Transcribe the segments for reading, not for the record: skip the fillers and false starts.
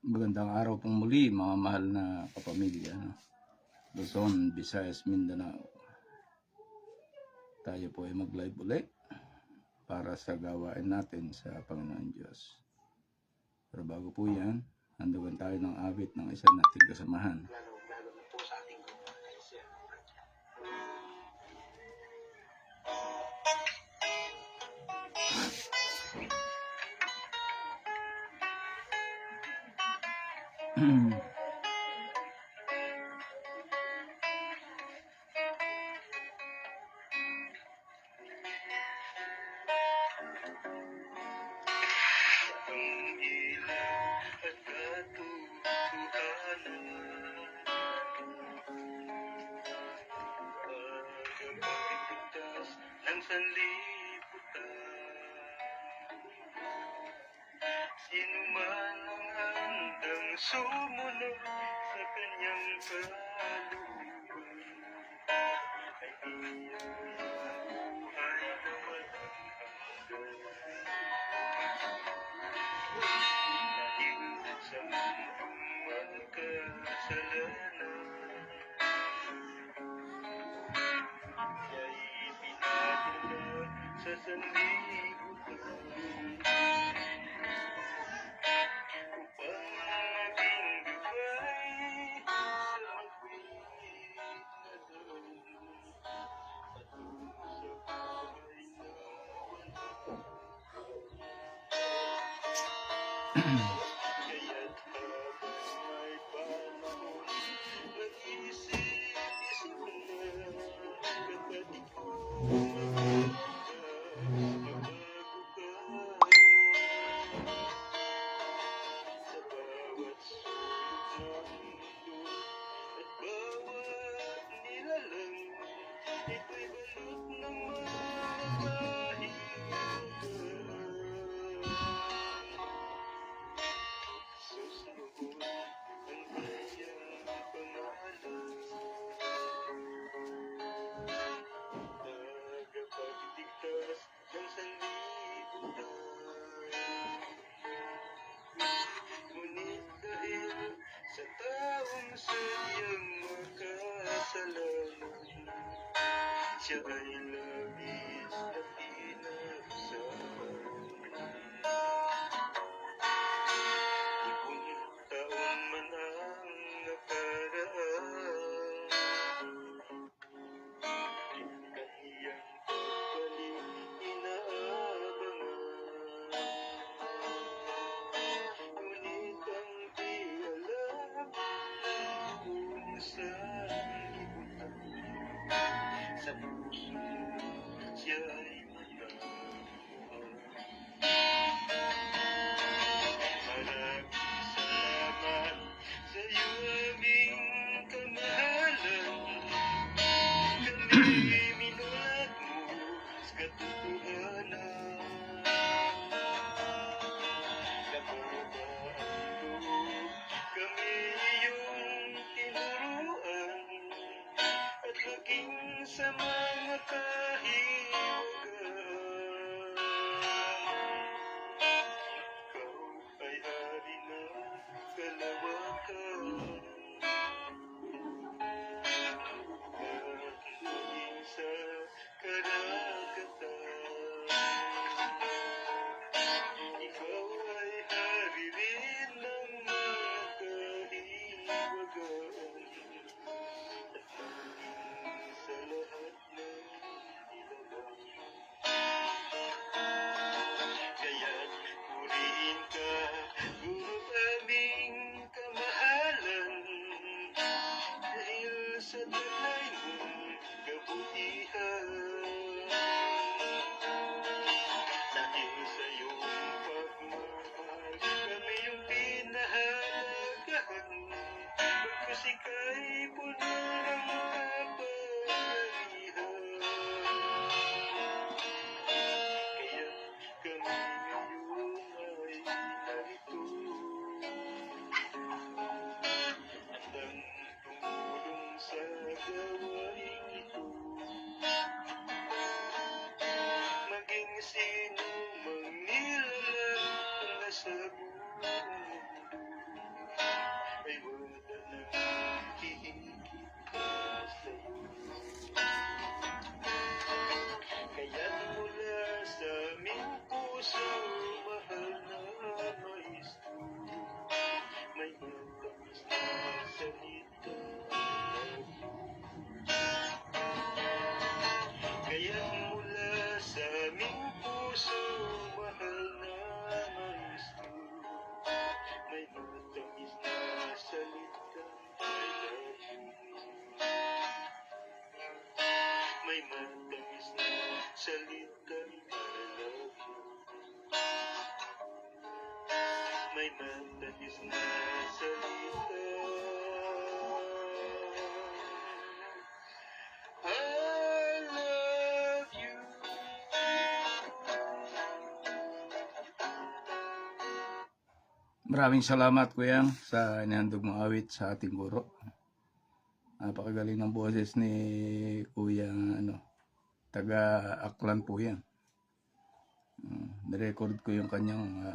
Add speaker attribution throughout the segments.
Speaker 1: Magandang araw pong muli mga mahal na kapamilya, Luzon, Visayas, Mindanao. Tayo po ay mag-live ulit para sa gawain natin sa Panginoon Diyos. Pero bago po yan, handugan tayo ng awit ng isa nating kasamahan.
Speaker 2: Lalo na po sa ating grupo kay Sir Radya.
Speaker 3: Sino man ang handang sumunod sa kanyang kalooban ay iyan ang buhay na walang hanggan. Dahil sa mundong magkasalanan, siya'y pinadala sa sanlibutan. Siya ay labis na pinagsahan. Ipong taon man ang nakaraan, kaniyang pagbalik inaabangan. Ngunit ang di alam kung saan ipunta sa puso siya ay matagpuan. Maraming salamat sa iyo aming kamahalan. Kami minulat mo sa katotohanan. Nababaan mo kami iyong tinuruan at maging sa mga kahiwagan. Ikaw ay hari ng kalawakan at maging sa karagatan. Ikaw ay hari rin ng mga kahiwagan at maging sa lahat ng nilalang. Kaya't purihin ka, Guro aming kamahalan, dahil sa taglay mong kabutihan. Dahil sa iyong pagmamahal, kami yung pinahalagahan. Pagkas ika'y puno ng kapangyarihan. Kaya kami ngayon ay narito, handang tumulong sa gawain ito. Maging sino mang nilalang na nasa buong mundo, ay wala nang hihigit pa sa'yo. Kaya't mula sa aming puso, mahal na maestro, may matamis na salita, love you. Kaya't mula sa aming puso, mahal na maestro, may matamis na salita, I love you. May matamis na salita, I love you. May matamis na salita, I love you.
Speaker 1: Maraming salamat kuya sa inihandog mong awit sa ating guro. Napakagaling ng boses ni kuya, taga Aklan po yan. Nirecord ko yung kanyang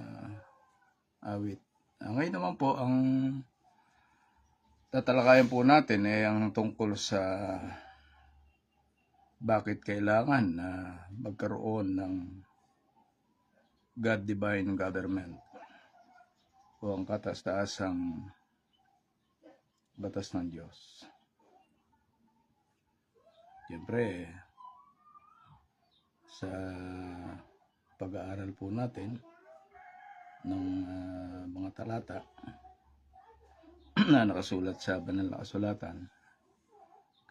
Speaker 1: awit. Ngayon naman po, ang tatalakayan po natin ay ang tungkol sa bakit kailangan na magkaroon ng God-divine government o ang katas-taasang batas ng Diyos. Siyempre, sa pag-aaral po natin ng mga talata na nakasulat sa banal na kasulatan,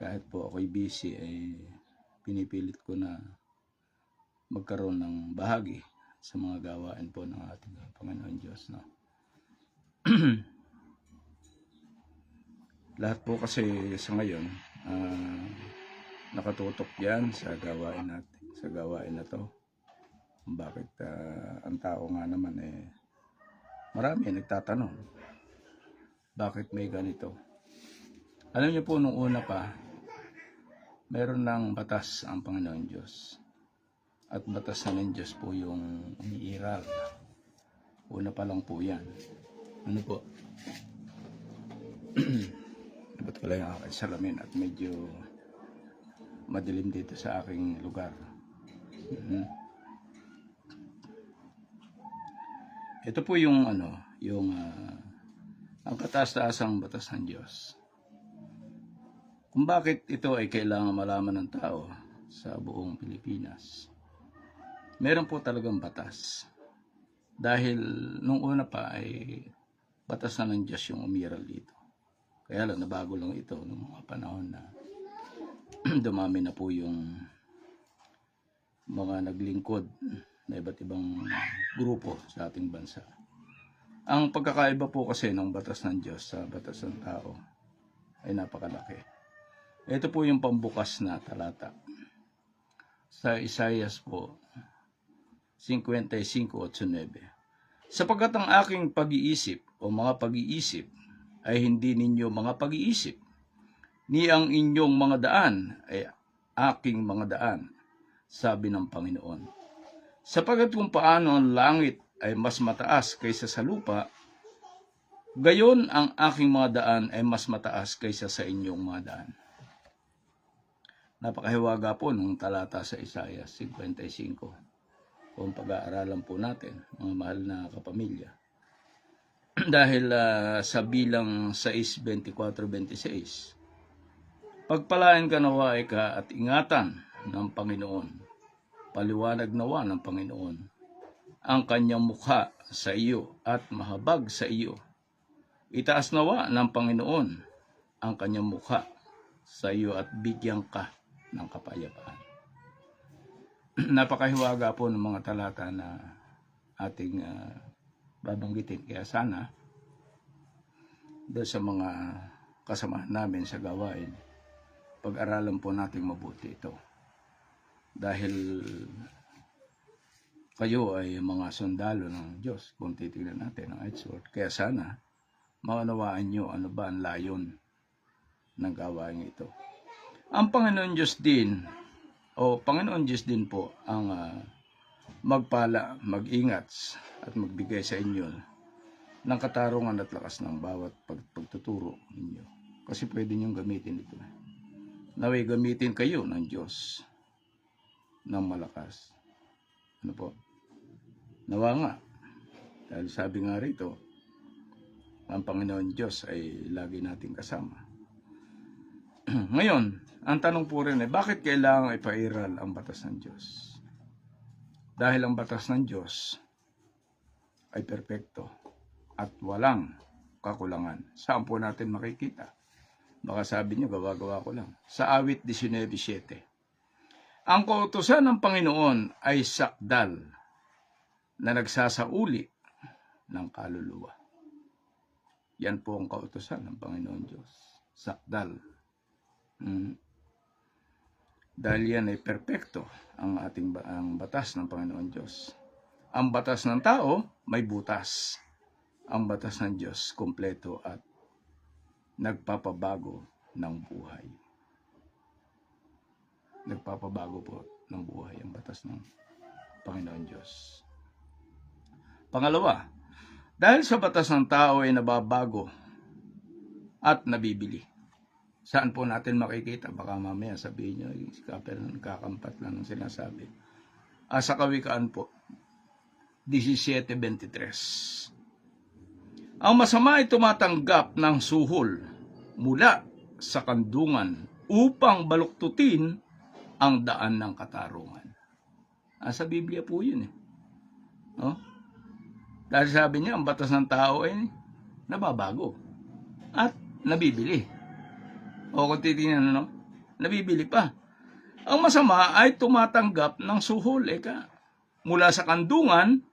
Speaker 1: kahit po ako'y busy, ay pinipilit ko na magkaroon ng bahagi sa mga gawain po ng ating Panginoon Diyos. No? Lahat po kasi sa ngayon, nakatutok yan sa gawain natin, sa gawain na to. Bakit ang tao nga naman marami nagtatanong, bakit may ganito? Alam niyo po, nung una pa, meron ng batas ang Panginoon Diyos. At batas na ng Diyos po yung umiiral. Una pa lang po yan. Ano po? Dapat ko lang yung aking salamin at medyo madilim dito sa aking lugar. Ito po yung ang kataas-taasang batas ng Diyos. Kung bakit ito ay kailangan malaman ng tao sa buong Pilipinas. Meron po talagang batas. Dahil nung una pa ay batas na ng Diyos yung umiral dito. Kaya lang, nabago lang ito noong mga panahon na dumami na po yung mga naglingkod na iba't ibang grupo sa ating bansa. Ang pagkakaiba po kasi ng batas ng Diyos sa batas ng tao ay napakalaki. Ito po yung pambukas na talata. Sa Isaias po, 55:8-9. Sapagkat ang aking pag-iisip o mga pag-iisip ay hindi ninyo mga pag-iisip, ni ang inyong mga daan ay aking mga daan, sabi ng Panginoon. Sapagkat kung paano ang langit ay mas mataas kaysa sa lupa, gayon ang aking mga daan ay mas mataas kaysa sa inyong mga daan. Napakahiwaga po nung talata sa Isaiah 55. Kung pag-aaralan po natin, mga mahal na kapamilya. Dahil sa bilang 6:24-26, pagpalain ka nawa ka at ingatan ng Panginoon, paliwanag nawa ng Panginoon ang kanyang mukha sa iyo at mahabag sa iyo. Itaas nawa ng Panginoon ang kanyang mukha sa iyo at bigyan ka ng kapayapaan. Napakahiwaga po ng mga talata na ating babanggitin. Kaya sana, dahil sa mga kasamahan namin sa gawain, pag-aralan po natin mabuti ito. Dahil kayo ay mga sundalo ng Diyos, kung titignan natin ang Edward. Kaya sana, maunawaan nyo ano ba ang layon ng gawain ito. Ang Panginoon Diyos din, Panginoon Diyos din po ang magpala, mag-ingat at magbigay sa inyo ng katarungan at lakas ng bawat pagtuturo ninyo. Kasi pwede niyong gamitin ito. Naway gamitin kayo ng Diyos ng malakas. Ano po? Nawa nga. Dahil sabi nga rito, ang Panginoon Diyos ay lagi nating kasama. Ngayon, ang tanong po rin ay bakit kailangan ipairal ang batas ng Diyos? Dahil ang batas ng Diyos ay perpekto at walang kakulangan. Saan po natin makikita? Baka sabi niyo, gawa-gawa ko lang. Sa awit 19:7. Ang kautusan ng Panginoon ay sakdal na nagsasauli ng kaluluwa. Yan po ang kautusan ng Panginoon Diyos. Sakdal. Dahil yan ay perpekto ang batas ng Panginoon Diyos. Ang batas ng tao may butas. Ang batas ng Diyos kumpleto at nagpapabago ng buhay. Nagpapabago po ng buhay ang batas ng Panginoon Diyos. Pangalawa, dahil sa batas ng tao ay nababago at nabibili. Saan po natin makikita? Baka mamaya sabihin nyo, si Kaper kakampat lang ng sinasabi. Sa Kawikaan po, 17:23. Ang masama ay tumatanggap ng suhol mula sa kandungan upang baluktutin ang daan ng katarungan. Sa Biblia po yun eh. Dahil sabi niya, ang batas ng tao ay nababago at nabibili. O kung titingnan, nabibili pa. Ang masama ay tumatanggap ng suhol mula sa kandungan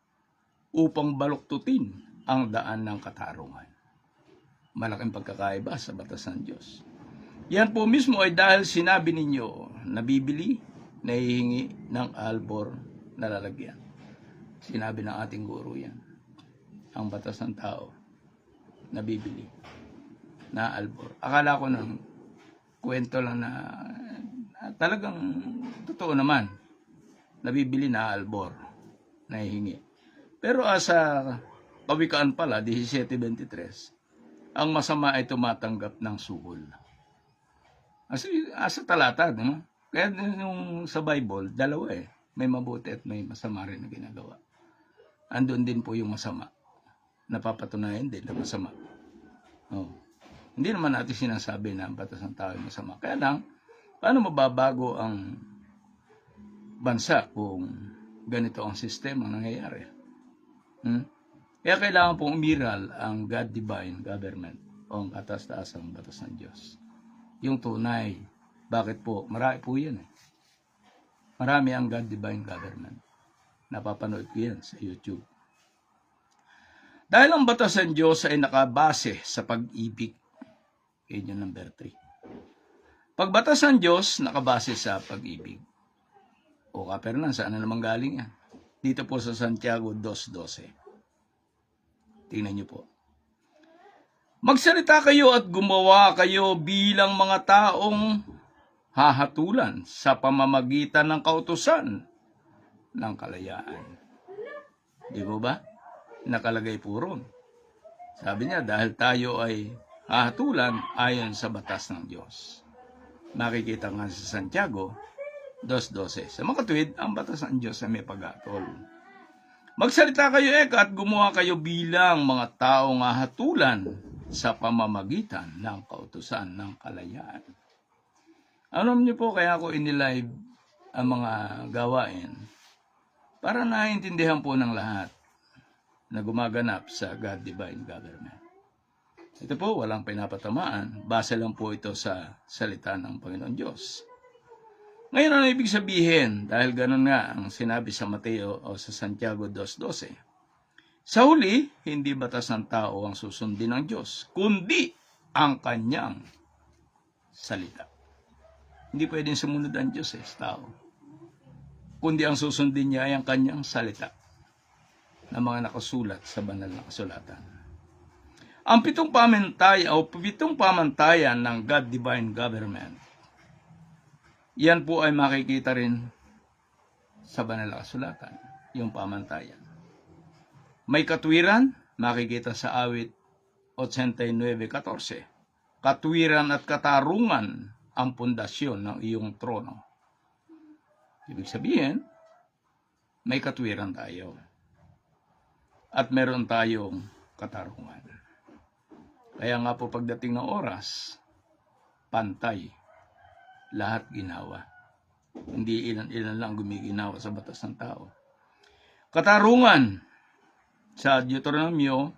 Speaker 1: upang baluktutin ang daan ng katarungan. Malaking pagkakaiba sa batas ng Diyos. Yan po mismo ay dahil sinabi ninyo, nabibili, nahihingi ng albor na lalagyan. Sinabi ng ating guro yan. Ang batas ng tao, nabibili, na albor. Akala ko ng kwento lang na talagang totoo naman. Nabibili na albor, nahihingi. Pero sa Kawikaan pala, 17:23, ang masama ay tumatanggap ng suhol. Sa talata, no? Kaya yung sa Bible, dalawa eh. May mabuti at may masama rin na ginagawa. Andun din po yung masama. Napapatunayan din na masama. Hindi naman natin sinasabi na ang batas ng tao ay masama. Kaya lang, paano mababago ang bansa kung ganito ang sistema nangyayari? Kaya kailangan pong umiral ang God-divine government o ang katas-taasang batas ng Diyos. Yung tunay. Bakit po? Marami po yan eh. Marami ang God-divine government. Napapanood ko yan sa YouTube. Dahil ang batas ng Diyos ay nakabase sa pag-ibig. Yan yung number 3. Pagbatas ng Diyos, nakabase sa pag-ibig. O Kapernan, saan na naman galing yan? Dito po sa Santiago 2:12. Tingnan niyo po. Magsalita kayo at gumawa kayo bilang mga taong hahatulan sa pamamagitan ng kautusan ng kalayaan. Di ba ba? Nakalagay po ron. Sabi niya, dahil tayo ay hahatulan ayon sa batas ng Diyos. Nakikita nga sa Santiago 2:12. Sa makatuwid, ang batas ng Diyos ay may pag-atol. Magsalita kayo at gumawa kayo bilang mga taong hahatulan sa pamamagitan ng kautusan ng kalayaan. Alam niyo po, kaya ako inilive ang mga gawain para naiintindihan po ng lahat na gumaganap sa God-divine government. Ito po, walang pinapatamaan. Base lang po ito sa salita ng Panginoon Diyos. Ngayon, ano ibig sabihin? Dahil ganun nga ang sinabi sa Mateo o sa Santiago 2:12. Sa huli, hindi batas ng tao ang susundin ng Diyos, kundi ang kanyang salita. Hindi pwedeng sumunod ang Diyos sa tao. Kundi ang susundin niya ay ang kanyang salita na mga nakasulat sa banal na kasulatan. Ang pitong pamantayan ng God-divine government, yan po ay makikita rin sa banal na kasulatan, yung pamantayan. May katwiran, Makikita sa awit 89:14. Katwiran at katarungan ang pundasyon ng iyong trono. Ibig sabihin, may katwiran tayo. At meron tayong katarungan. Kaya nga po pagdating ng oras, pantay, lahat ginawa. Hindi ilan-ilan lang gumiginawa sa batas ng tao. Katarungan, sa Deuteronomio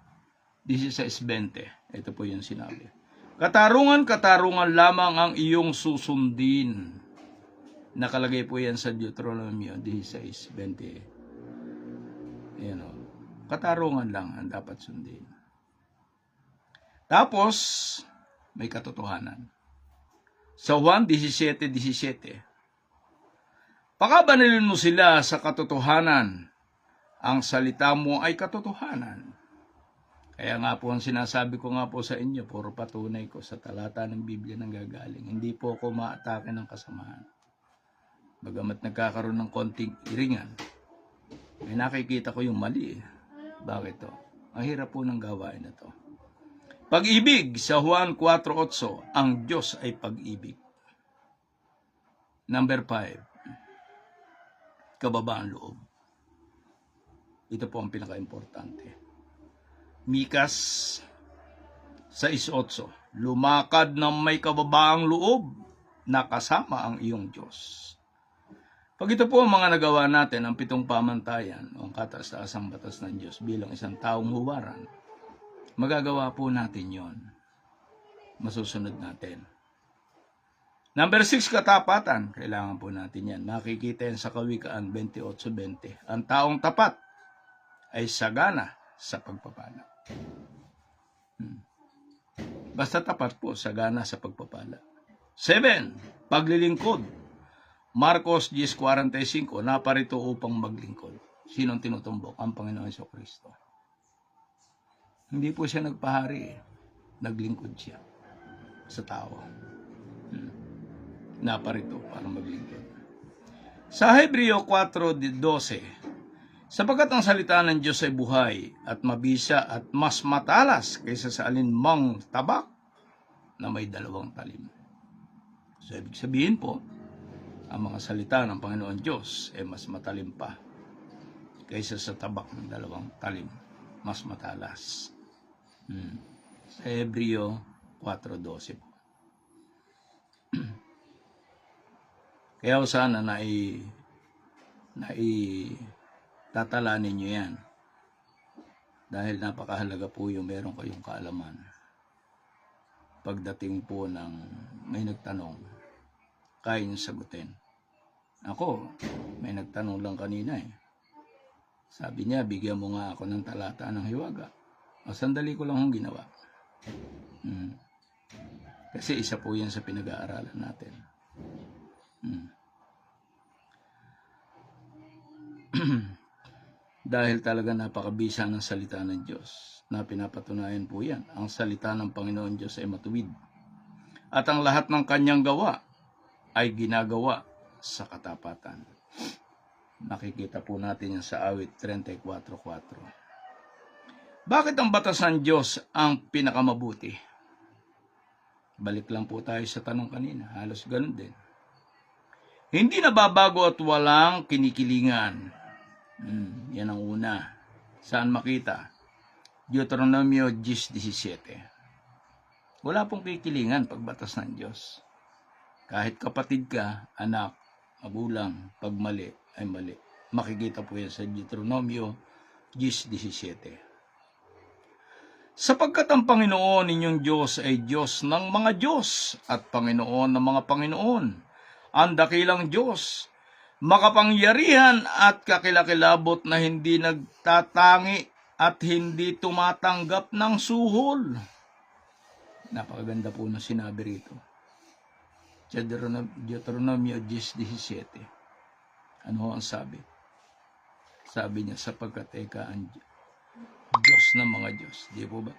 Speaker 1: 16:20, ito po yung sinabi. Katarungan, katarungan lamang ang iyong susundin. Nakalagay po yan sa Deuteronomio 16:20. Ayan o. Katarungan lang ang dapat sundin. Tapos, may katotohanan. Sa Juan 17:17, pakabanalin mo sila sa katotohanan. Ang salita mo ay katotohanan. Kaya nga po ang sinasabi ko nga po sa inyo, puro patunay ko sa talata ng Biblia nang gagaling. Hindi po ako maatake ng kasamahan. Bagamat nagkakaroon ng konting iringan, may nakikita ko yung mali. Bakit to? Mahirap po ng gawain na to. Pag-ibig, sa Juan 4:8, ang Diyos ay pag-ibig. Number 5, kababaan loob. Ito po ang pinaka-importante. Mikas 6:8, lumakad ng may kababaang loob na kasama ang iyong Diyos. Pag ito po ang mga nagawa natin, ang 7 pamantayan o ang kataas-taasang batas ng Diyos bilang isang taong huwaran, magagawa po natin yon. Masusunod natin. Number 6, katapatan. Kailangan po natin yan. Makikita yan sa Kawikaan 28:20. Ang taong tapat ay sagana sa pagpapala. Basta tapat po, sagana sa pagpapala. 7, paglilingkod. Marcos 10:45, naparito upang maglingkod. Sinong tinutumbok? Ang Panginoon Jesucristo. Hindi po siya nagpahari. Naglingkod siya sa tao. Naparito para maglingkod. Sa Hebreo 4:12, sapagkat ang salita ng Diyos ay buhay at mabisa at mas matalas kaysa sa alinmang tabak na may 2 talim. So, ibig sabihin po, ang mga salita ng Panginoon Diyos ay mas matalim pa kaysa sa tabak ng 2 talim. Mas matalas. Sa Hebreo 4:12 po. Kaya sana tatalanin nyo yan. Dahil napakahalaga po yung meron kayong kaalaman. Pagdating po ng may nagtanong, kaya nyo sagutin. Ako, may nagtanong lang kanina eh. Sabi niya, bigyan mo nga ako ng talata ng hiwaga. O, sandali ko lang ang ginawa. Kasi isa po yan sa pinag-aaralan natin. Dahil talaga napakabisa ng salita ng Diyos na pinapatunayan po yan. Ang salita ng Panginoon Diyos ay matuwid. At ang lahat ng kanyang gawa ay ginagawa sa katapatan. Nakikita po natin yan sa awit 34:4. Bakit ang batas ng Diyos ang pinakamabuti? Balik lang po tayo sa tanong kanina. Halos ganun din. Hindi nababago at walang kinikilingan. Yan ang una. Saan makita? Deuteronomio 10:17. Wala pong kikilingan pagbatas ng Diyos. Kahit kapatid ka, anak, magulang, pag mali ay mali. Makikita po yan sa Deuteronomio 10:17. Sapagkat ang Panginoon ninyong Diyos ay Diyos ng mga Diyos at Panginoon ng mga Panginoon. Ang dakilang Diyos, makapangyarihan at kakilakilabot na hindi nagtatangi at hindi tumatanggap ng suhol. Napakaganda po na sinabi rito. Sa Deuteronomio 10:17. Ano ang sabi? Sabi niya, sapagkat eka ang Diyos ng mga Diyos. Di po ba?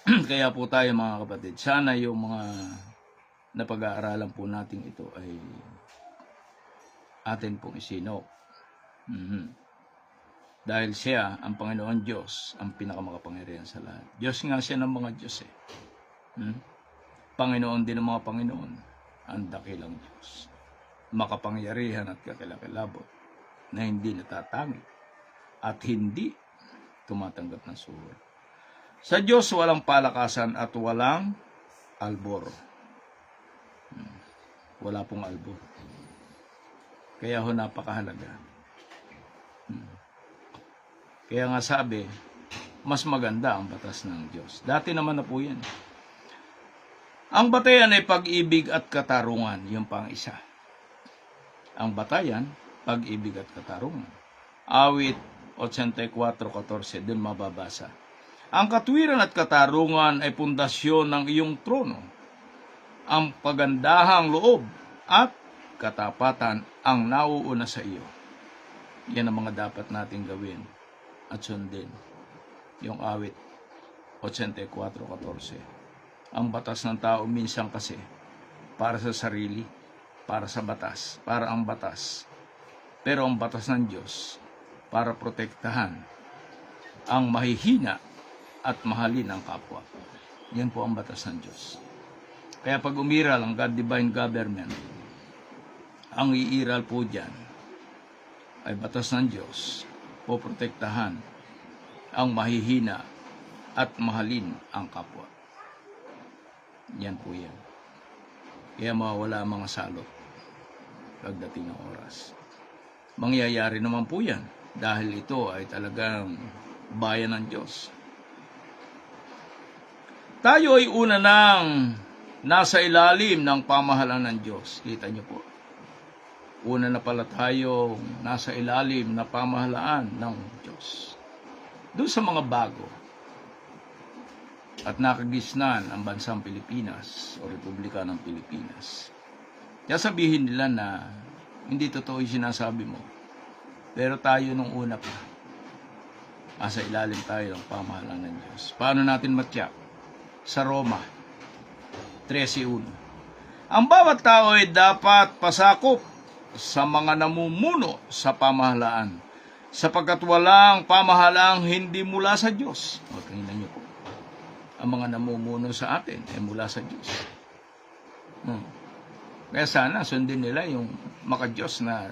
Speaker 1: Kaya po tayo mga kapatid, sana yung mga na pag-aaralan po natin ito ay atin pong isinok. Dahil siya, ang Panginoon Diyos, ang pinakamakapangyarihan sa lahat. Diyos nga siya ng mga Diyos eh. Panginoon din ng mga Panginoon, ang dakilang Diyos. Makapangyarihan at kakilakilabot na hindi natatangi at hindi tumatanggap ng suwal. Sa Diyos walang palakasan at walang albor. Wala pong albor. Kaya ho napakahalaga. Kaya nga sabi, mas maganda ang batas ng Diyos. Dati naman na po yan. Ang batayan ay pag-ibig at katarungan. Yung pang isa. Ang batayan, pag-ibig at katarungan. Awit 84:14, dun mababasa. Ang katwiran at katarungan ay pundasyon ng iyong trono. Ang pagandahang loob at katapatan ang nauuna sa iyo. Yan ang mga dapat nating gawin at sundin. Yung awit 84:14. Ang batas ng tao minsan kasi para sa sarili, para sa batas, para ang batas. Pero ang batas ng Diyos para protektahan ang mahihina at mahalin ang kapwa. Yan po ang batas ng Diyos. Kaya pag umiral ang God Divine Government, ang iiral po dyan ay batas ng Diyos po protektahan ang mahihina at mahalin ang kapwa. Yan po yan. Kaya mawawala ang mga salot pagdating ng oras. Mangyayari naman po yan dahil ito ay talagang bayan ng Diyos. Tayo ay una nang nasa ilalim ng pamahalaan ng Diyos. Kita niyo po. Una na pala tayo nasa ilalim na pamahalaan ng Diyos. Doon sa mga bago at nakagisnan ang bansang Pilipinas o Republika ng Pilipinas. Kaya sabihin nila na hindi totoo yung sinasabi mo. Pero tayo nung una pa, nasa ilalim tayo ng pamahalaan ng Diyos. Paano natin matyak? Sa Roma 13:1. Ang bawat tao ay dapat pasakop sa mga namumuno sa pamahalaan, sapagkat walang pamahalaang hindi mula sa Diyos. O, tingnan niyo po. Ang mga namumuno sa atin ay mula sa Diyos. Kaya sana sundin nila yung maka-Diyos na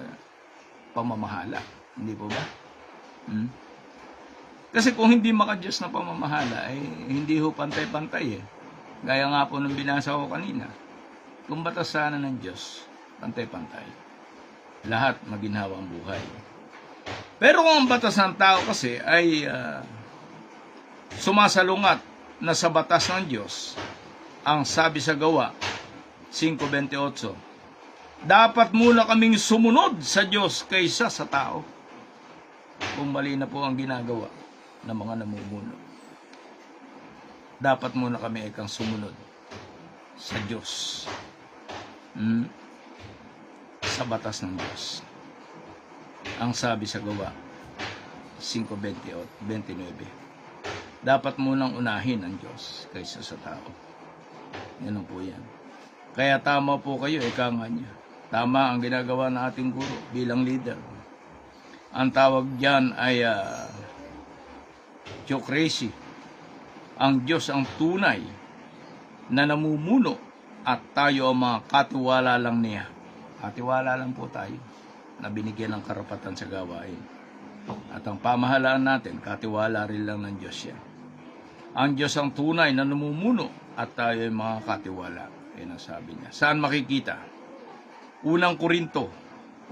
Speaker 1: pamamahala. Hindi po ba? Kasi kung hindi maka-Diyos na pamamahala, ay hindi ho pantay-pantay eh. Gaya nga po nung binasa ko kanina. Kung batas sana ng Diyos, pantay-pantay. Lahat maginhawa ang buhay. Pero kung ang batas ng tao kasi ay sumasalungat na sa batas ng Diyos, ang sabi sa Gawa 5:28, dapat muna kaming sumunod sa Diyos kaysa sa tao. Kung mali na po ang ginagawa ng mga namumuno, dapat muna kami ikang sumunod sa Diyos, sa batas ng Diyos. Ang sabi sa Gawa 5:29, dapat munang unahin ang Diyos kaysa sa tao. Yan po yan. Kaya tama po kayo, ika nga niya. Tama ang ginagawa ng ating guro bilang leader. Ang tawag diyan ay theocracy. Ang Diyos ang tunay na namumuno at tayo ang mga katiwala lang niya. Katiwala lang po tayo na binigyan ng karapatan sa gawain. At ang pamahalaan natin, katiwala rin lang ng Diyos yan. Ang Diyos ang tunay na namumuno at tayo ay mga katiwala. Yan ang sabi niya. Saan makikita? Unang Korinto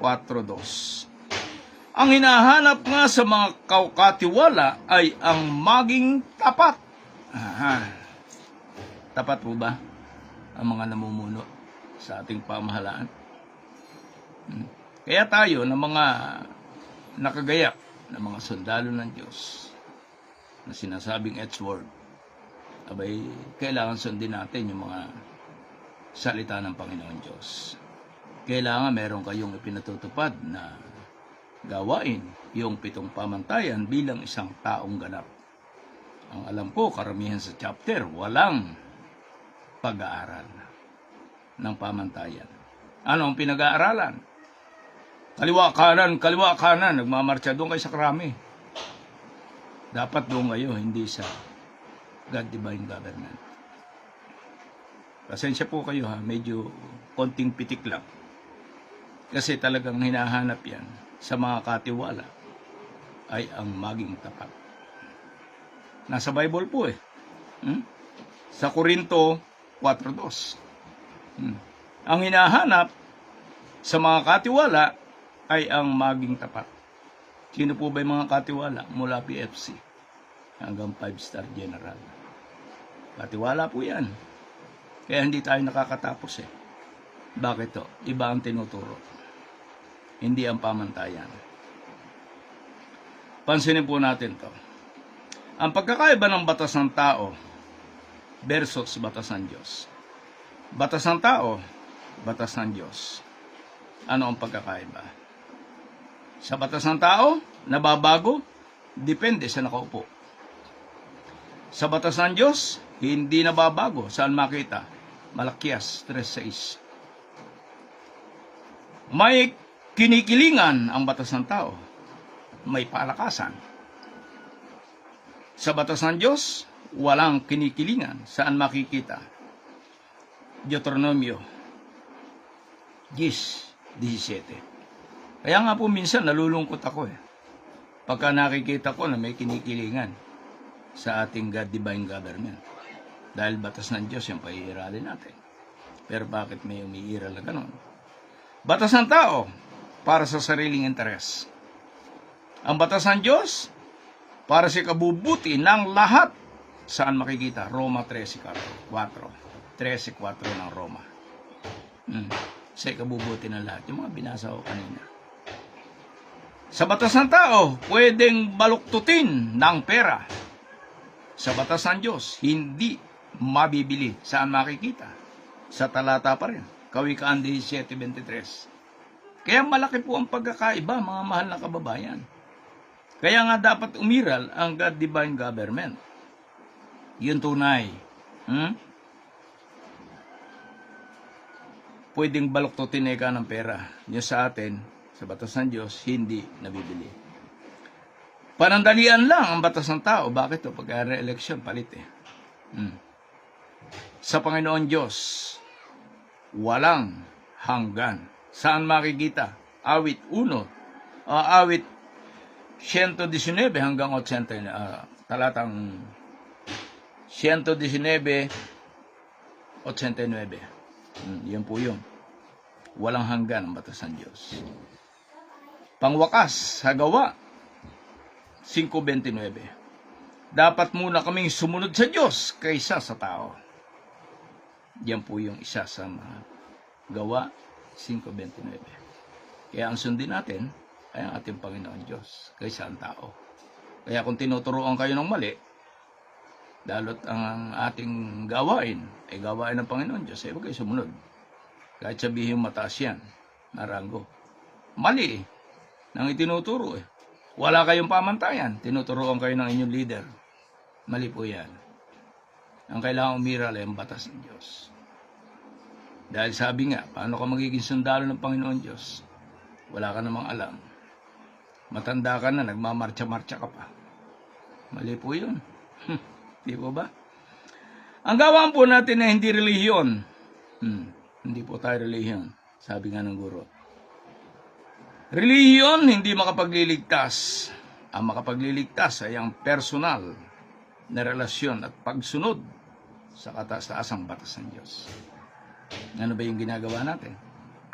Speaker 1: 4:2. Ang hinahanap nga sa mga katiwala ay ang maging tapat. Tapat po ba ang mga namumuno sa ating pamahalaan? Kaya tayo na mga nakagayak na mga sundalo ng Diyos na sinasabing H-word, abay, kailangan sundin natin yung mga salita ng Panginoon Diyos. Kailangan meron kayong ipinatutupad na gawain yung 7 pamantayan bilang isang taong ganap. Ang alam ko, karamihan sa chapter, walang pag-aaral. ng pamantayan. Ano ang pinag-aaralan? Kaliwa kanan, nagmamarcha doon kayo sa Krami. Dapat doon kayo, hindi sa God Divine Government. Pasensya po kayo ha, medyo konting pitik lang. Kasi talagang hinahanap yan sa mga katiwala ay ang maging tapat. Nasa Bible po eh. Sa Korinto 4:2. Ang hinahanap sa mga katiwala ay ang maging tapat. Sino po ba yung mga katiwala? Mula PFC hanggang 5-star general. Katiwala po yan. Kaya hindi tayo nakakatapos eh. Bakit to? Iba ang tinuturo. Hindi ang pamantayan. Pansinin po natin to. Ang pagkakaiba ng batas ng tao versus batas ng Diyos. Batas ng tao, batas ng Diyos. Ano ang pagkakaiba? Sa batas ng tao, nababago, depende sa nakaupo. Sa batas ng Diyos, hindi nababago. Saan makita? Malakias 3:6. May kinikilingan ang batas ng tao. May palakasan. Sa batas ng Diyos, walang kinikilingan. Saan makikita? Deuteronomio 10:17. Kaya nga po minsan nalulungkot ako eh. Pagka nakikita ko na may kinikilingan sa ating God Divine Government. Dahil batas ng Diyos yung paiiralin natin. Pero bakit may umiiral na ganon? Batas ng tao para sa sariling interes. Ang batas ng Diyos para sa kabubuti ng lahat. Saan makikita? Roma 13:4. 13:4 ng Roma. Sa kabubuti ng lahat. Yung mga binasa ko kanina. Sa batas ng tao, pwedeng baluktutin ng pera. Sa batas ng Diyos, hindi mabibili. Saan makikita? Sa talata pa rin. Kawikaan 17:23. Kaya malaki po ang pagkakaiba, mga mahal na kababayan. Kaya nga dapat umiral ang God Divine Government. Yun tunay. Pwedeng baluktutin ka ng pera. Yung sa atin, sa batas ng Diyos, hindi nabibili. Panandalian lang ang batas ng tao. Bakit ito? Pag re-election, palit eh. Sa Panginoon Diyos, walang hanggan. Saan makikita? Awit 1. Awit 119 hanggang 80. Talatang 119, 89. Yan po yun. Walang hanggan ang batas ng Diyos. Pangwakas, sa Gawa 5:29. Dapat muna kaming sumunod sa Diyos kaysa sa tao. Yan po yung isa sa mga Gawa 5:29. Kaya ang sundin natin ay ang ating Panginoon Diyos kaysa ang tao. Kaya kung tinuturoan kayo ng mali, dalot ang ating gawain ay gawain ng Panginoon Diyos, huwag kayo sumunod. Kahit sabihin mataas yan, naranggo. Mali eh. Nang itinuturo eh. Wala kayong pamantayan, tinuturoan kayo ng inyong leader. Mali po yan. Ang kailangan umiral ay ang batas ng Diyos. Dahil sabi nga, paano ka magiging sundalo ng Panginoon Diyos? Wala ka namang alam. Matanda ka na, nagmamarcha-marcha ka pa. Mali po yun. Di po ba? Ang gawaan po natin na hindi relihiyon. Hindi po tayo relihiyon. Sabi nga ng guro. Relihiyon hindi makapagliligtas. Ang makapagliligtas ay ang personal na relasyon at pagsunod sa kataas-taasang batas ng Diyos. Ano ba yung ginagawa natin?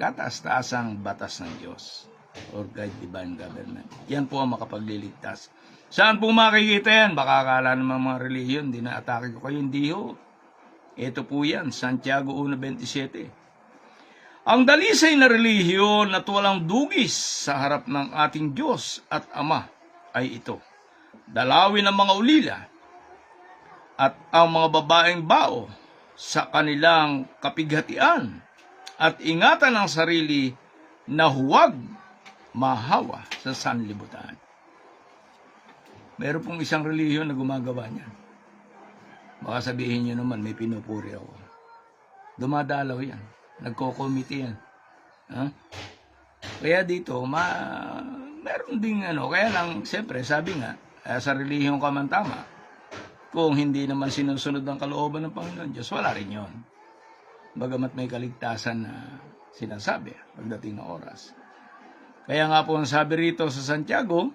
Speaker 1: Kataas-taasang batas ng Diyos or God Divine Government. Yan po ang makapagliligtas. Saan po makikita yan? Baka akala naman mga relihiyon, di na-atake ko kayo. Hindi ho. Ito po yan, Santiago 1:27. Ang dalisay na relihiyon at walang dugis sa harap ng ating Diyos at Ama ay ito. Dalawin ang mga ulila at ang mga babaeng bao sa kanilang kapighatian at ingatan ang sarili na huwag mahawa sa sanlibutan. Meron pong isang relihiyon na gumagawa niyan. Baka sabihin nyo naman, may pinupuri ako. Dumadalaw yan. Nagko-committee yan. Ha? Kaya dito, meron ding kaya lang, siyempre, sabi nga, sa relihiyon ka man tama, kung hindi naman sinusunod ang kalooban ng Panginoon Diyos, wala rin yun. Bagamat may kaligtasan na sinasabi pagdating ng oras. Kaya nga po ang sabi rito sa Santiago,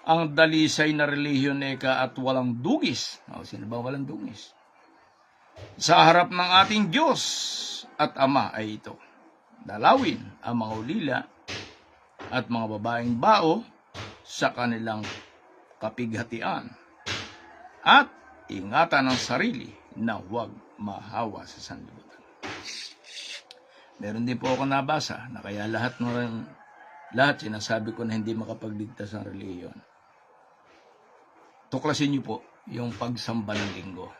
Speaker 1: ang dalisay na relihiyon eka at walang dugis. Sino ba walang dugis? Sa harap ng ating Diyos at Ama ay ito. Dalawin ang mga ulila at mga babaeng bao sa kanilang kapighatian. At ingatan ang sarili na huwag mahawa sa sanlibutan. Meron din po ako nabasa na kaya lahat sinasabi ko na hindi makapagligtas ng relihiyon. Tuklasin niyo po yung pagsamba ng linggo.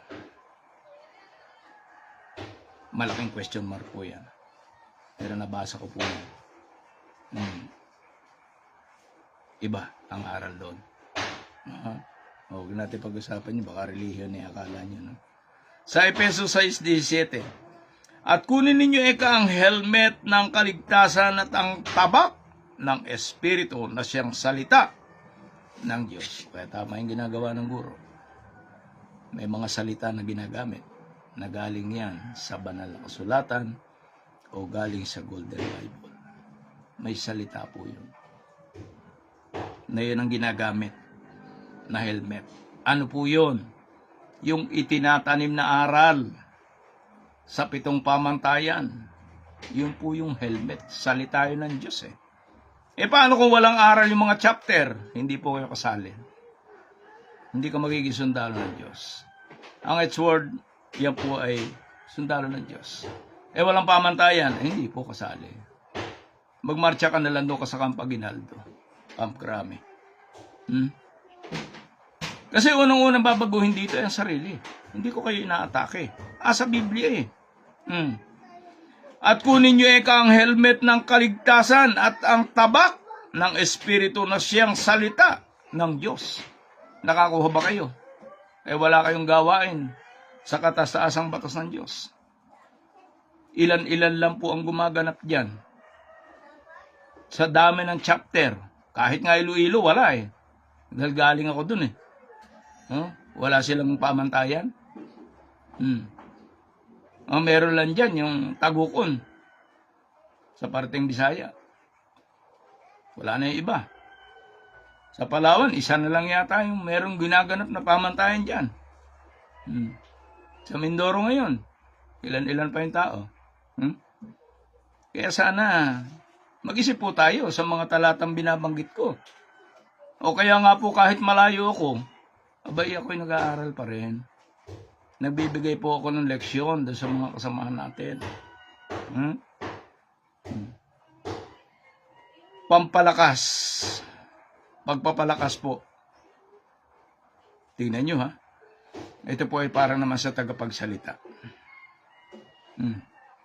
Speaker 1: Malaking question mark po yan. Pero nabasa ko po yan. Iba ang aral doon. Huwag natin pag-usapan niyo, baka relihiyon na akala niyo. No? Sa Efesos 6:17, at kunin ninyo ang helmet ng kaligtasan at ang tabak ng Espiritu na siyang salita ng Diyos. Kaya tama yung ginagawa ng guro. May mga salita na ginagamit na galing yan sa banal na kasulatan o galing sa Golden Bible. May salita po yun. Na yun ang ginagamit na helmet. Ano po yun? Yung itinatanim na aral sa 7 pamantayan. Yun po yung helmet. Salita yun ng Diyos eh. Paano kung walang aral yung mga chapter? Hindi po kayo kasali. Hindi ka magiging sundalo ng Diyos. Ang word, yan po ay sundalo ng Diyos. Walang pamantayan, hindi po kasali. Magmarcha ka na lang doon ka sa Camp Aguinaldo. Camp Crame. Kasi unang-unang babaguhin dito ay ang sarili. Hindi ko kayo inaatake. Sa Biblia eh. At kunin nyo ang helmet ng kaligtasan at ang tabak ng Espiritu na siyang salita ng Diyos. Nakakuha ba kayo? Wala kayong gawain sa kataas-taasang batas ng Diyos. Ilan-ilan lang po ang gumaganap dyan. Sa dami ng chapter. Kahit nga Iloilo, wala eh. Dahil galing ako dun eh. Wala silang pamantayan. Meron lang dyan yung Tagukon sa parteng Bisaya. Wala na yung iba. Sa Palawan, isa na lang yata yung merong ginaganap na pamantayan dyan. Sa Mindoro ngayon, ilan-ilan pa yung tao. Kaya sana, mag-isip po tayo sa mga talatang binabanggit ko. O kaya nga po kahit malayo ako, abay ako'y nag-aaral pa rin. Nagbibigay po ako ng leksyon sa mga kasamahan natin. Pampalakas. Pagpapalakas po. Tingnan nyo ha. Ito po ay para naman sa tagapagsalita.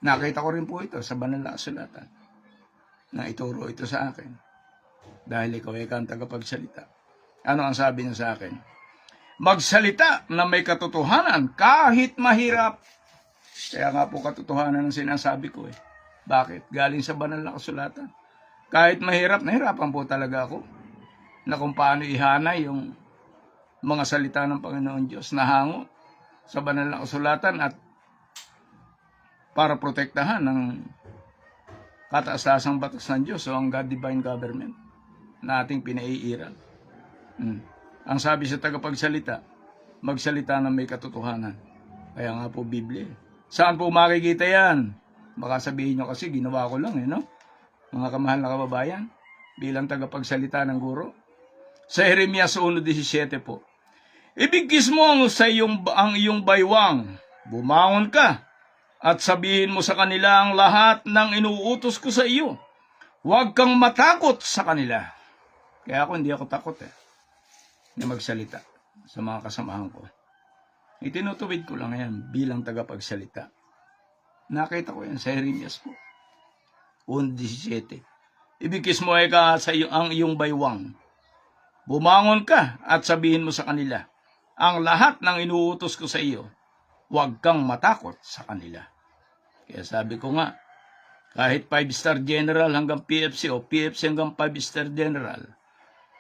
Speaker 1: Nakita ko rin po ito sa banal na kasulatan. Na ituro ito sa akin. Dahil ikaw ay kang tagapagsalita. Ano ang sabi niya sa akin? Magsalita na may katotohanan kahit mahirap. Kaya nga po katotohanan ang sinasabi ko eh. Bakit? Galing sa banal na kasulatan. Kahit mahirap, nahirapan po talaga ako. Na kung paano ihanay yung mga salita ng Panginoon Diyos na hango sa banal na kasulatan at para protektahan ng kataas-taasang batas ng Diyos o ang God Divine Government na ating pinaiiral. Ang sabi sa tagapagsalita, magsalita na may katotohanan. Kaya nga po Biblia. Saan po makikita yan? Baka sabihin nyo kasi ginawa ko lang no? Mga kamahal na kababayan, bilang tagapagsalita ng guro. Sa Jeremias 1:17 po, ibigkis mo ang iyong baywang, bumangon ka, at sabihin mo sa kanila ang lahat ng inuutos ko sa iyo. Huwag kang matakot sa kanila. Kaya ako hindi ako takot na magsalita sa mga kasamahan ko. Itinutuwid ko lang yan bilang tagapagsalita. Nakita ko yan sa Jeremias po. 1:17. Ibigkis mo ang iyong baywang. Bumangon ka at sabihin mo sa kanila ang lahat ng inuutos ko sa iyo. Huwag kang matakot sa kanila. Kaya sabi ko nga, kahit 5-star general hanggang PFC o PFC hanggang 5-star general,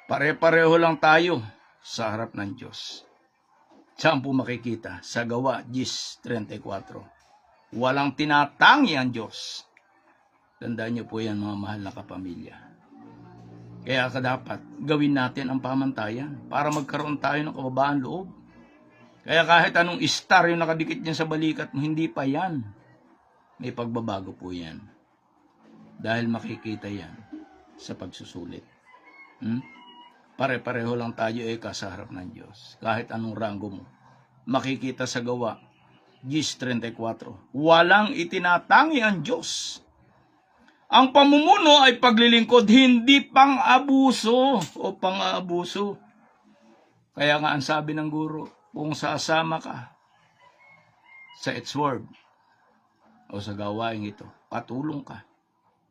Speaker 1: pare-pareho lang tayo sa harap ng Diyos. Saan po makikita? Sa Gawa 10:34. Walang tinatangi ang Diyos. Tandaan niyo po yan, mga mahal na kapamilya. Kaya dapat gawin natin ang pamantayan para magkaroon tayo ng kababaan loob. Kaya kahit anong star yung nakadikit niya sa balikat mo, hindi pa yan. May pagbabago po yan. Dahil makikita yan sa pagsusulit. Pare-pareho lang tayo sa harap ng Diyos. Kahit anong ranggo mo. Makikita sa Gawa 10:34. Walang itinatangi ang Diyos. Ang pamumuno ay paglilingkod, hindi pang-abuso o pang-aabuso. Kaya nga ang sabi ng guro, kung sasama ka sa It's Word o sa gawain ito, patulong ka.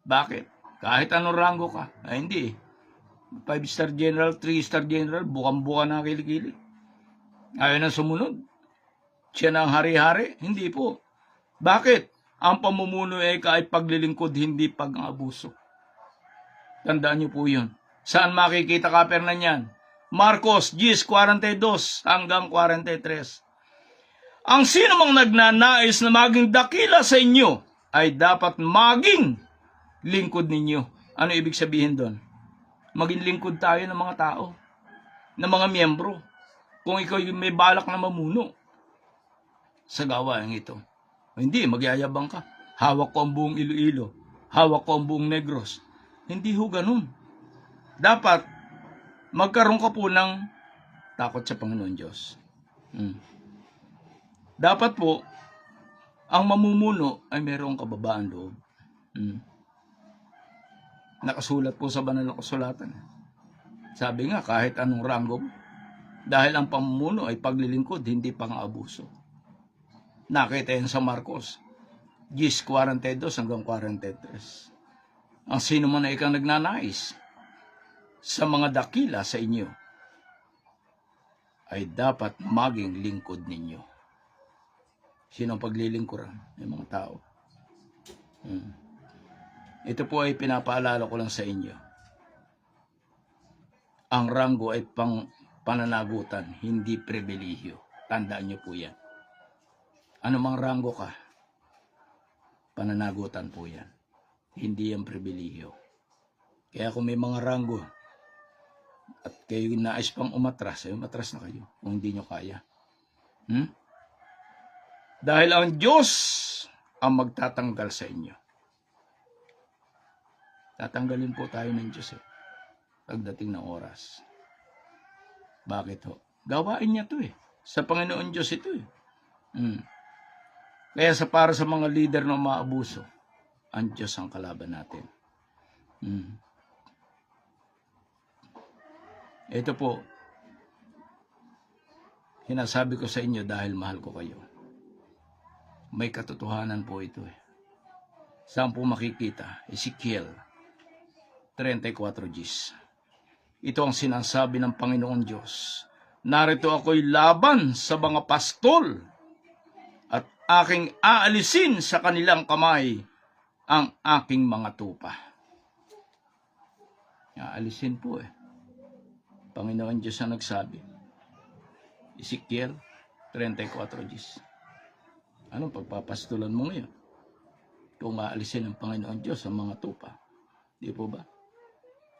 Speaker 1: Bakit? Kahit anong ranggo ka. Ay hindi. 5-star general, 3-star general, bukang-buka na kilikili. Ayaw na sumunod. Siya na ang hari-hari. Hindi po. Bakit? Ang pamumuno ay paglilingkod, hindi pag-abuso. Tandaan niyo po yun. Saan makikita kapernan yan? Marcos 10:42 hanggang 43. Ang sino mang nagnanais na maging dakila sa inyo ay dapat maging lingkod ninyo. Ano ibig sabihin doon? Maging lingkod tayo ng mga tao, ng mga miyembro. Kung ikaw yung may balak na mamuno sa gawain ito. Hindi, magyayabang ka. Hawak ko ang buong Iloilo. Hawak ko ang buong Negros. Hindi ho ganun. Dapat magkaroon ka po ng takot sa Panginoon Diyos. Dapat po, ang mamumuno ay mayroong kababaan loob. Nakasulat po sa banal na kasulatan. Sabi nga, kahit anong ranggo mo, dahil ang pamumuno ay paglilingkod, hindi pang-abuso. Nakita yan sa Marcos 10:42 hanggang 43. Ang sino man na ikang nagnanais sa mga dakila sa inyo ay dapat maging lingkod ninyo. Sino ang paglilingkuran? Yung mga tao. Ito po ay pinapaalala ko lang sa inyo. Ang ranggo ay pananagutan, hindi pribilehyo. Tandaan niyo po yan. Ano mang ranggo ka, pananagutan po yan. Hindi yan pribilehyo. Kaya kung may mga ranggo at kayo nais pang umatras, ay umatras na kayo kung hindi nyo kaya. Dahil ang Diyos ang magtatanggal sa inyo. Tatanggalin po tayo ng Diyos pagdating ng oras. Bakit ho? Gawain niya to Sa Panginoon Diyos ito Kaya para sa mga leader na maabuso, ang Diyos ang kalaban natin. Ito po, hinasabi ko sa inyo dahil mahal ko kayo. May katotohanan po ito Saan po makikita? Ezekiel 34:10. Ito ang sinasabi ng Panginoon Diyos. Narito ako'y laban sa mga pastol at aking aalisin sa kanilang kamay ang aking mga tupa. Aalisin po Panginoon Diyos ang nagsabi. Ezekiel 34:10. Anong pagpapastulan mo ngayon? Kung aalisin ng Panginoon Diyos ang mga tupa. Di po ba?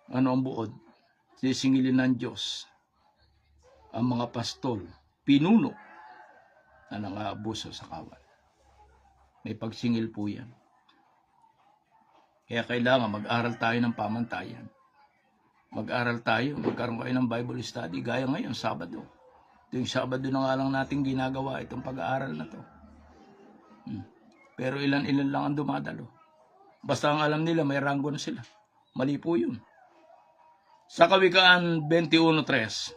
Speaker 1: Ano ang buod? Sisingilin ng Diyos ang mga pastol, pinuno na nang-aabuso sa kawal. May pagsingil po yan. Kaya kailangan mag-aral tayo ng pamantayan. Mag-aral tayo, magkaroon kayo ng Bible study gaya ngayon, Sabado. Ito yung Sabado na nga lang natin ginagawa itong pag-aaral na to. Pero ilan-ilan lang ang dumadalo. Basta ang alam nila, may ranggo na sila. Mali po yun. Sa Kawikaan 21:3,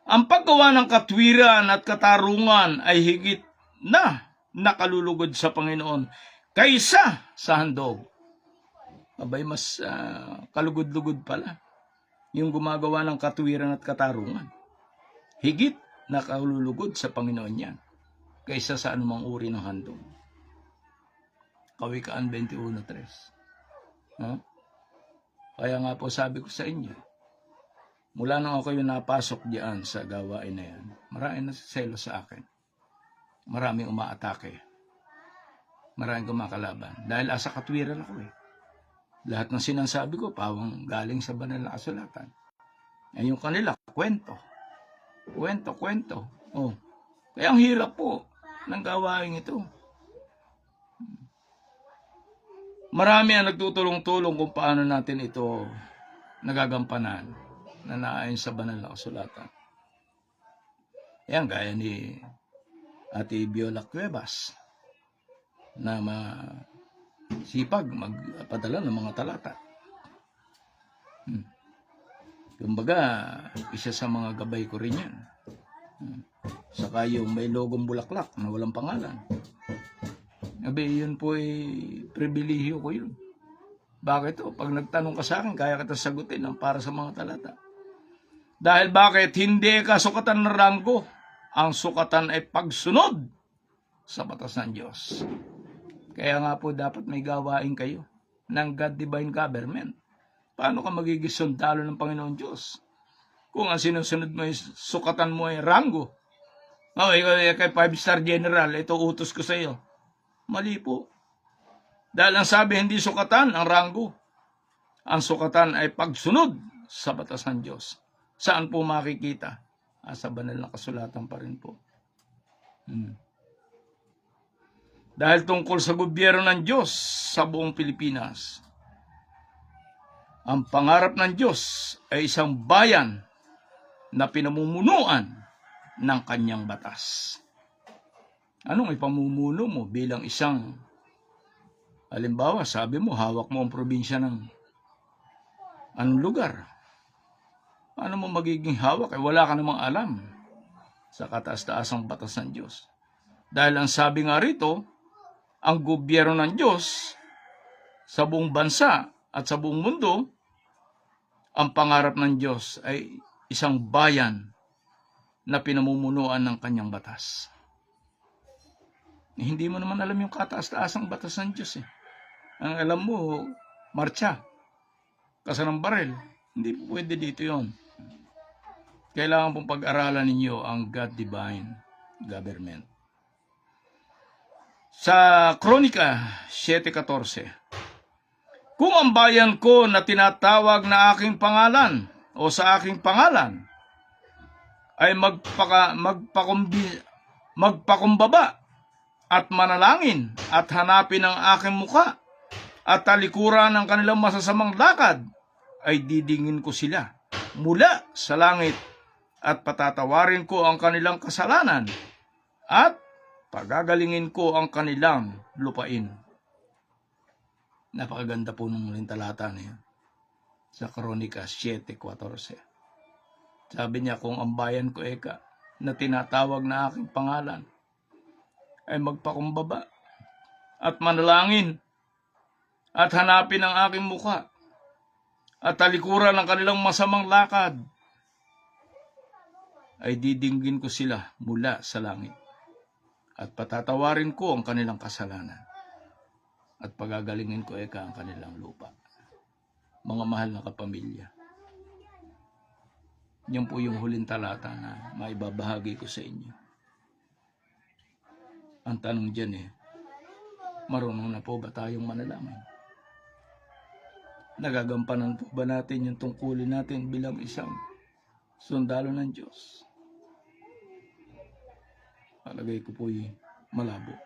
Speaker 1: ang paggawa ng katwiran at katarungan ay higit na nakalulugod sa Panginoon kaysa sa handog. Abay, mas kalugod-lugod pala yung gumagawa ng katwiran at katarungan. Higit nakalulugod sa Panginoon yan kaysa sa anumang uri ng handog. Kawikaan 21:3. No? Kaya nga po sabi ko sa inyo, mula nung ako yung napasok diyan sa gawain na yan, maraming nasiselo sa akin. Maraming umaatake. Maraming kumakalaban. Dahil asa katwiran ako eh. Lahat ng sinasabi ko, pawang galing sa banal na kasulatan. Ay yung kanila, kwento. Kwento. Oh. Kaya ang hirap po ng gawain ito. Marami ang nagtutulong-tulong kung paano natin ito nagagampanan na naayon sa banal na kasulatan. Yan, gaya ni Ate Viola Cuevas na sipag magpadala ng mga talata. Kumbaga, isa sa mga gabay ko rin yan. Saka yung may logong bulaklak na walang pangalan. Abi, yun po ay pribilehiyo ko yun. Bakit o? Pag nagtanong ka sa akin, kaya kita sagutin ang para sa mga talata. Dahil bakit? Hindi kasukatan ng ranggo. Ang sukatan ay pagsunod sa batas ng Diyos. Kaya nga po dapat may gawain kayo ng God Divine Government. Paano ka magiging sundalo ng Panginoon Diyos? Kung ang sinusunod mo ay sukatan mo ay ranggo. Oh, kay 5-star general, ito utos ko sa iyo. Mali po. Dahil ang sabi hindi sukatan ang ranggo. Ang sukatan ay pagsunod sa batas ng Diyos. Saan po makikita? Sa banal na kasulatan pa rin po. Dahil tungkol sa gobyerno ng Diyos sa buong Pilipinas, ang pangarap ng Diyos ay isang bayan na pinamumunuan ng kanyang batas. Anong ipamumuno mo bilang isang, halimbawa, sabi mo, hawak mo ang probinsya ng anong lugar? Paano mo magiging hawak? Wala ka namang alam sa kataas-taasang batas ng Diyos. Dahil ang sabi nga rito, ang gobyerno ng Diyos sa buong bansa at sa buong mundo, ang pangarap ng Diyos ay isang bayan na pinamumunuan ng kanyang batas. Hindi mo naman alam yung kataas-taasang batas ng Diyos eh. Ang alam mo, marcha, kasan ng baril. Hindi po pwede dito yon. Kailangan pong pag-aralan ninyo ang God Divine Government. Sa Kronika 7:14, kung ang bayan ko na tinatawag na aking pangalan o sa aking pangalan ay magpakumbaba at manalangin at hanapin ang aking muka at talikuran ng kanilang masasamang lakad, ay didingin ko sila mula sa langit at patatawarin ko ang kanilang kasalanan at pagagalingin ko ang kanilang lupain. Napakaganda po ng muling talata niya sa Kronika 7:14. Sabi niya, kung ang bayan ko eka na tinatawag na aking pangalan ay magpakumbaba at manalangin at hanapin ang aking mukha at talikuran ng kanilang masamang lakad, ay didinggin ko sila mula sa langit at patatawarin ko ang kanilang kasalanan at pagagalingin ko eka ang kanilang lupa. Mga mahal na kapamilya, yan po yung huling talata na maibabahagi ko sa inyo. Ang tanong dyan marunong na po ba tayong manalangin? Nagagampanan po ba natin yung tungkulin natin bilang isang sundalo ng Diyos? Palagay ko po malabo.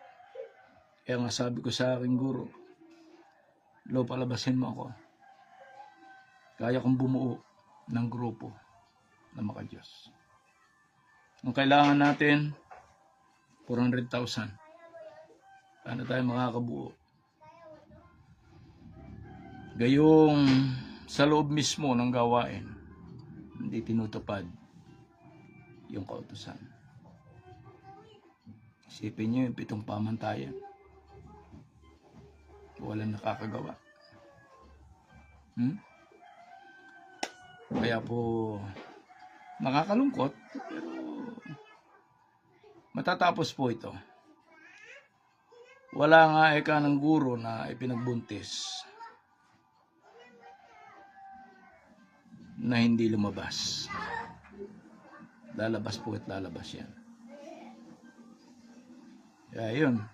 Speaker 1: Kaya nga sabi ko sa aking guro, palabasin mo ako. Kaya kong bumuo ng grupo na maka-Diyos. Ang kailangan natin, 400,000. Paano tayo makakabuo? Gayong sa loob mismo ng gawain, hindi tinutupad yung kautusan. Isipin nyo yung 7 pamantayan. Walang nakakagawa. Kaya po, nakakalungkot, pero matatapos po ito. wala nga eka ng guro na ipinagbuntis na hindi lumabas. Lalabas po at lalabas yan. Kaya yun.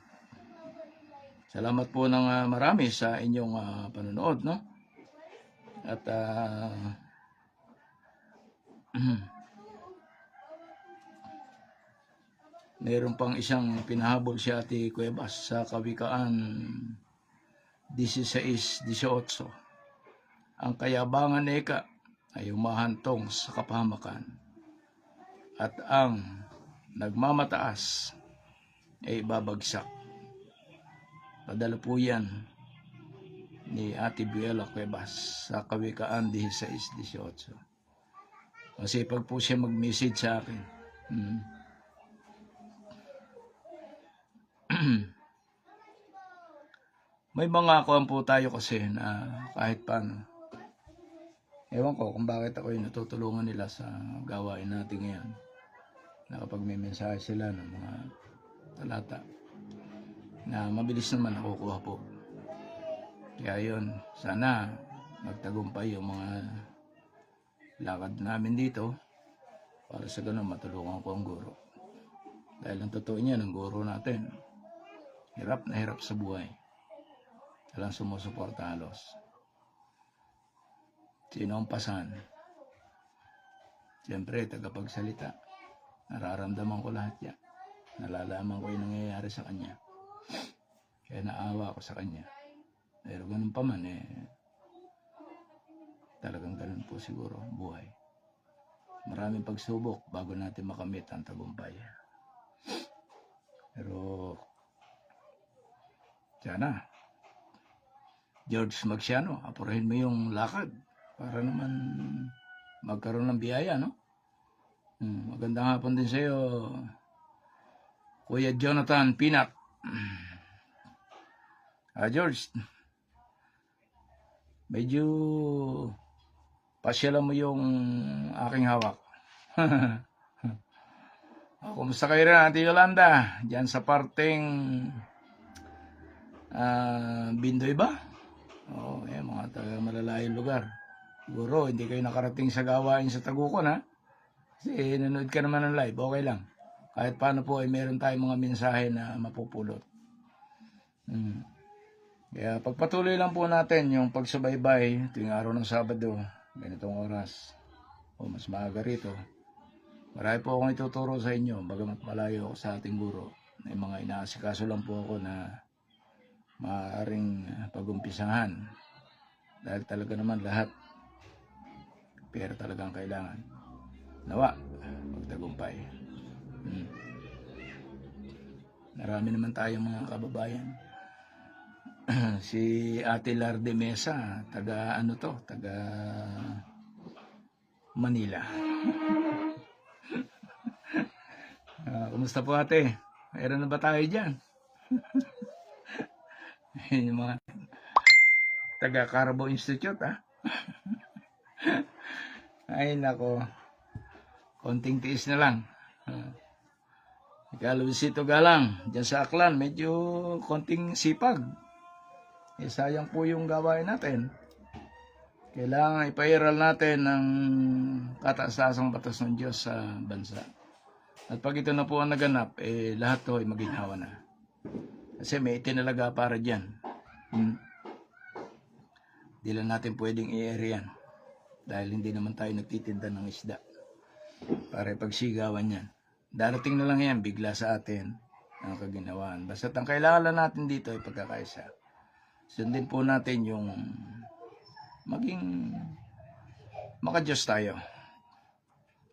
Speaker 1: Salamat po ng marami sa inyong panonood, no? At meron pang isang pinahabol si Ate Cuevas sa Kawikaan 16:18. Ang kayabangan eka ay umahantong sa kapahamakan at ang nagmamataas ay babagsak. Padala po yan ni Ate Biela Cuevas sa Kawikaan 16:18. Kasi pag po siya mag-message sa akin, may mga kuwan po tayo kasi na kahit paano. Ewan ko kung bakit ako yung natutulungan nila sa gawain natin ngayon. Na kapag may mensahe sila ng mga talata, na mabilis naman nakukuha po. Kaya yun, sana magtagumpay yung mga lakad namin dito para sa ganun matulungan ko ang guro. Dahil ang totoo niya, ang guro natin, hirap na hirap sa buhay. Walang sumusuporta halos. Sino ang pasan? Siyempre, tagapagsalita. Nararamdaman ko lahat yan. Nalalaman ko yung nangyayari sa kanya. Kaya naawa ako sa kanya. Pero ganun pa man talagang ganun po siguro ang buhay. Maraming pagsubok bago natin makamit ang tagumpay. Pero sana George Magsiano, apurahin mo yung lakad para naman magkaroon ng biyaya, no? Magandang hapon din sa'yo, Kuya Jonathan Pinak. George, medyo pasyalan mo yung aking hawak. Kumusta kayo rin, Ate Yolanda? Diyan sa parteng Bindoy ba? Oo, mga taga malalayong lugar. Siguro, hindi kayo nakarating sa gawain sa Tagukon, ha? Kasi nanood ka naman ng live, okay lang. Kahit paano po ay meron tayong mga mensahe na mapupulot. Kaya pagpatuloy lang po natin yung pagsubaybay tuwing araw ng Sabado, ganitong oras, o mas maaga rito. Marami po akong ituturo sa inyo, bagamat malayo ako sa ating guro. May mga inaasikaso lang po ako na maaaring pag-umpisahan. Dahil talaga naman lahat, pera talagang kailangan. Nawa, magtagumpay. Marami naman tayong mga kababayan. Si Ate Larde Mesa, taga Manila. Kumusta po ate? Mayroon na ba tayo dyan? Yung mga taga Carabo Institute, ha? Ay nako, konting tiis na lang. Luisito Galang, dyan sa Aklan, medyo konting sipag. Sayang po yung gawain natin. Kailangan ipairal natin ang kataas-taasang batas ng Diyos sa bansa. At pag ito na po ang naganap, lahat to ay maginhawa na. Kasi may itinalaga para dyan. Di lang natin pwedeng i-area yan. Dahil hindi naman tayo nagtitinda ng isda. Para pagsigawan yan. Darating na lang yan, bigla sa atin ang kaginawaan. Basta ang kailangan lang natin dito ay pagkakaisa. Sundin po natin yung maging maka-Diyos tayo.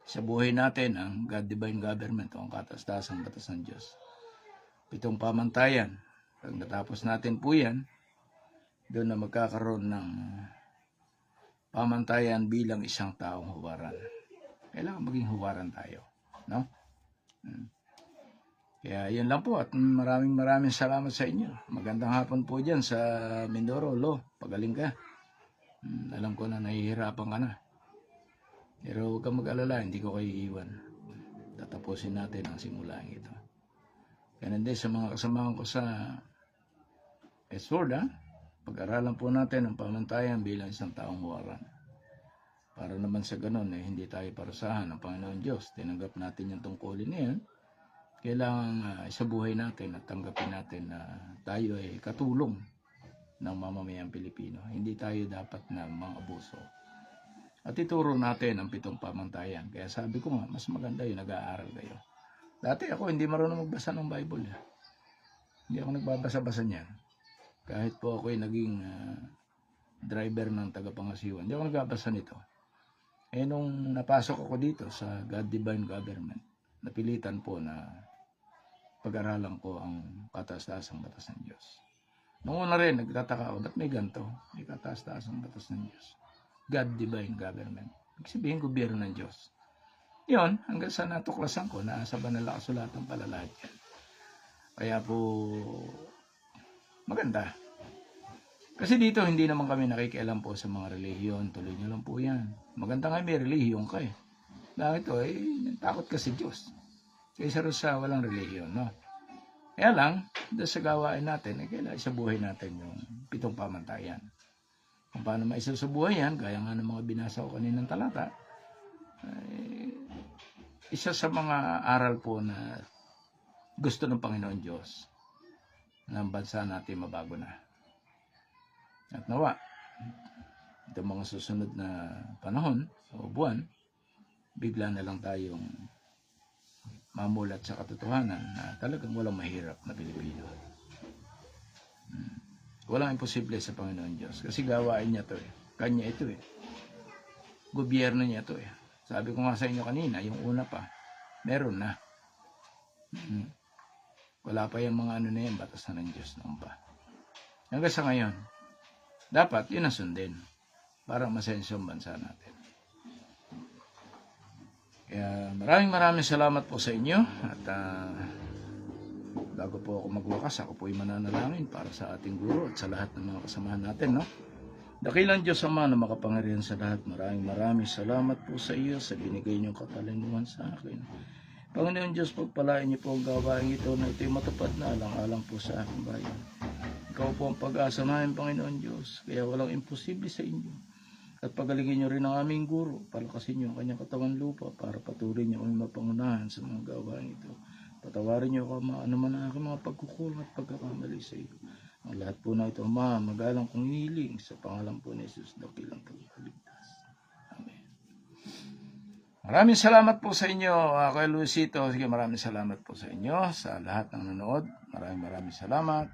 Speaker 1: Sa buhay natin, ang God Divine Government o ang kataas-taasang batas ng Diyos. 7 pamantayan. Pag natapos natin po yan, doon na magkakaroon ng pamantayan bilang isang taong huwaran. Kailangan maging huwaran tayo. No? Kaya yun lang po at maraming salamat sa inyo. Magandang hapon po dyan sa Mindoro. Pagaling ka. Alam ko na nahihirapan ka na. Pero huwag kang mag-alala, hindi ko kayo iiwan. Tatapusin natin ang simulahan ito. Ganun din sa mga kasamahan ko sa sword, ha? Pag-aralan po natin ang pamantayan bilang isang taong huwaran. Para naman sa ganun, hindi tayo parusahan ng Panginoon Diyos. Tinanggap natin yung tungkulin na yan. Kailangan isabuhay natin at tanggapin natin na tayo ay katulong ng mamamayang Pilipino. Hindi tayo dapat na mga abuso. At ituro natin ang 7 pamantayan. Kaya sabi ko nga, mas maganda yung nag-aaral kayo. Dati ako hindi marunong magbasa ng Bible. Hindi ako nagbabasa-basa niyan. Kahit po ako'y naging driver ng tagapangasiwan, hindi ako nagbabasa nito. Nung napasok ako dito sa God Divine Government, napilitan po na pag-aralan ko ang kataas-taasang batas ng Diyos. Noong una rin, nagtataka ako, ba't may ganito? May kataas-taasang batas ng Diyos. God Divine Government. Ibig sabihin, gobyerno ng Diyos. Yun, hanggang sa natuklasan ko, nasa banal na kasulatan pala lahat yan. Kaya po, maganda. Kasi dito, hindi naman kami nakikialam po sa mga relihiyon. Tuloy nyo lang po yan. Maganda nga may relihiyon ka eh. Bakit ito? Takot ka sa Diyos. Kaysa rin sa walang relihiyon, no? Kaya lang, doon sa gawain natin, kailangan isabuhay natin yung 7 pamantayan. Kung paano maisusubuhay yan, gaya nga ng mga binasa ko kaninang talata, isa sa mga aral po na gusto ng Panginoon Diyos na ang bansa natin mabago na. At nawa, itong mga susunod na panahon o buwan, bigla na lang tayong mamulat sa katotohanan na talagang walang mahirap na Pilipino. Walang imposible sa Panginoon Diyos. Kasi gawain niya to eh. Kanya ito eh. Gobyerno niya to eh. Sabi ko nga sa inyo kanina, yung una pa, meron na. Wala pa yung mga ano na yan, batas na ng Diyos noon pa. Hanggang sa ngayon, dapat yun ang sundin para masenso ang bansa natin. Kaya maraming salamat po sa inyo at bago po ako magwakas, ako po ay mananalangin para sa ating guro at sa lahat ng mga kasamahan natin, no? Dakilang Diyos Ama na makapangyarihan sa lahat, maraming salamat po sa iyo sa binigay niyong katalinuhan sa akin. Panginoon Diyos, pagpalain niyo po ang gawain ito na ito'y matupad na alang-alang po sa aking bayan. Ikaw po ang pag-asa namin, Panginoon Diyos, kaya walang imposible sa inyo. At pagalingin niyo rin ang aming guro, palakasin niyo ang kanyang katawan lupa para patuloy niyo kami mapangunahan sa mga gawain ito. Patawarin niyo ako ano man ang aking mga pagkukulang at pagkakamali sa iyo. Ang lahat po na ito, Ama, magalang kong hinihiling sa pangalan po ni Jesus, dakilang tagapagligtas. Amen. Maraming salamat po sa inyo, kay Luisito. Sige, maraming salamat po sa inyo, sa lahat ng nanood. Maraming salamat.